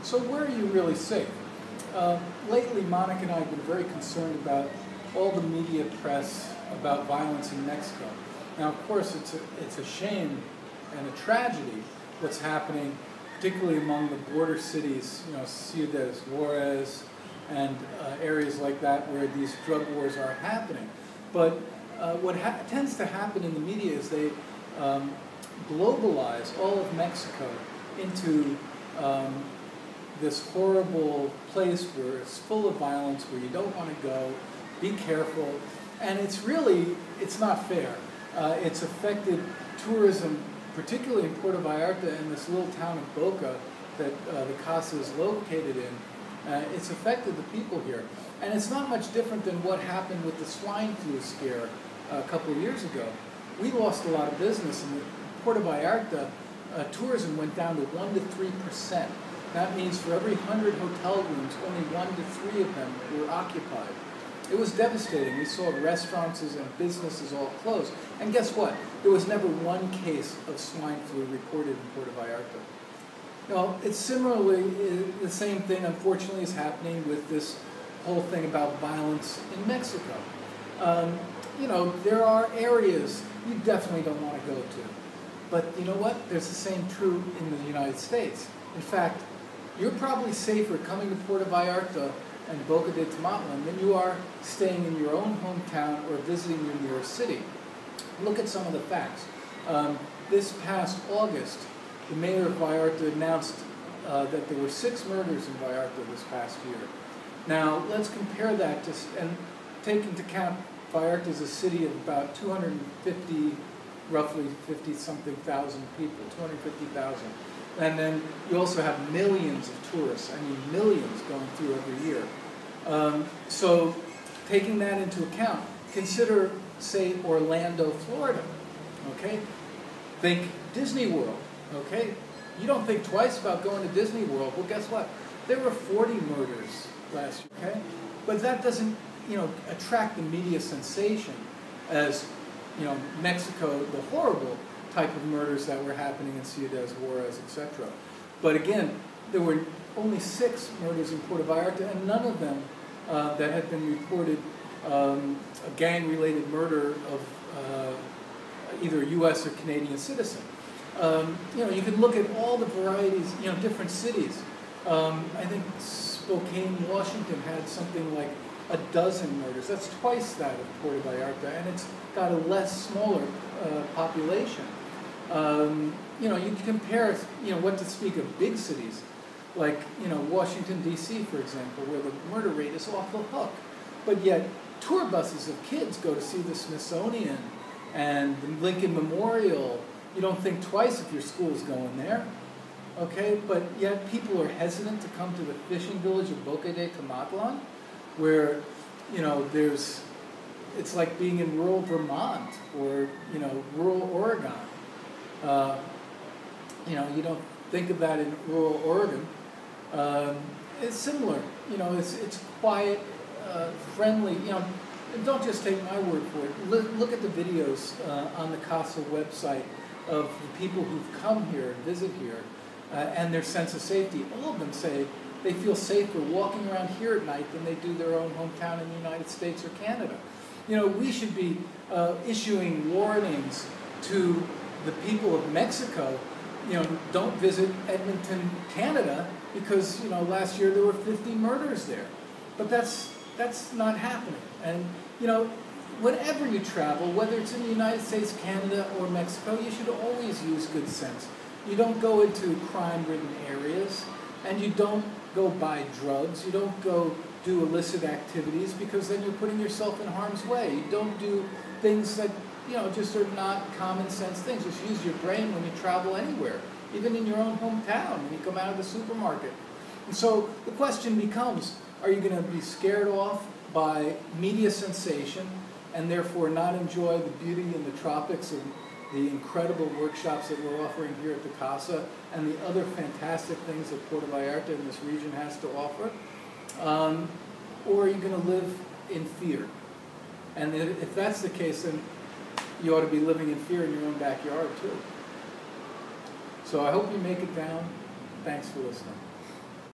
So where are you really safe? Lately, Monica and I have been very concerned about all the media press about violence in Mexico. Now, of course, it's a shame and a tragedy what's happening, particularly among the border cities, Ciudad Juarez and areas like that where these drug wars are happening. But what tends to happen in the media is they globalize all of Mexico into this horrible place where it's full of violence, where you don't want to go, be careful, and it's not fair. It's affected tourism, particularly in Puerto Vallarta and this little town of Boca that the Casa is located in. It's affected the people here. And it's not much different than what happened with the swine flu scare a couple of years ago. We lost a lot of business, and Puerto Vallarta tourism went down to 1 to 3%. That means for every 100 hotel rooms, only 1 to 3 of them were occupied. It was devastating. We saw restaurants and businesses all closed. And guess what? There was never one case of swine flu reported in Puerto Vallarta. It's similarly, the same thing, unfortunately, is happening with this whole thing about violence in Mexico. There are areas you definitely don't want to go to. But you know what? There's the same true in the United States. In fact, you're probably safer coming to Puerto Vallarta and Boca de Tomatlan than you are staying in your own hometown or visiting your nearest city. Look at some of the facts. This past August, the mayor of Vallarta announced that there were 6 murders in Vallarta this past year. Now, let's compare that to, and take into account Vallarta is a city of about 250, roughly 50-something thousand people, 250,000. And then you also have millions of tourists, millions going through every year. So taking that into account, consider, say, Orlando, Florida, okay? Think Disney World, okay? You don't think twice about going to Disney World. Well, guess what? There were 40 murders last year, okay? But that doesn't, attract the media sensation as, Mexico, the horrible type of murders that were happening in Ciudad Juarez, etc. But again, there were only 6 murders in Puerto Vallarta, and none of them that had been reported a gang-related murder of either a U.S. or Canadian citizen. You can look at all the varieties, different cities. I think Spokane, Washington had something like a dozen murders. That's twice that of Puerto Vallarta, and it's got a smaller population. You can compare, what to speak of big cities, like, Washington, D.C., for example, where the murder rate is off the hook. But yet, tour buses of kids go to see the Smithsonian and the Lincoln Memorial. You don't think twice if your school's going there, okay? But yet, people are hesitant to come to the fishing village of Boca de Tomatlan, where, it's like being in rural Vermont or, rural Oregon. You don't think of that in rural Oregon. It's similar. It's quiet, friendly. And don't just take my word for it. Look at the videos on the Casa website of the people who've come here and visit here and their sense of safety. All of them say they feel safer walking around here at night than they do their own hometown in the United States or Canada. We should be issuing warnings to the people of Mexico, don't visit Edmonton, Canada, because, last year there were 50 murders there. But that's not happening. And, whenever you travel, whether it's in the United States, Canada, or Mexico, you should always use good sense. You don't go into crime-ridden areas, and you don't go buy drugs. You don't go do illicit activities, because then you're putting yourself in harm's way. You don't do things that just are not common sense things. Just use your brain when you travel anywhere, even in your own hometown, when you come out of the supermarket. And so the question becomes, are you going to be scared off by media sensation and therefore not enjoy the beauty and the tropics and the incredible workshops that we're offering here at the Casa and the other fantastic things that Puerto Vallarta and this region has to offer? Or are you going to live in fear? And if that's the case, then you ought to be living in fear in your own backyard too. So I hope you make it down. Thanks for listening.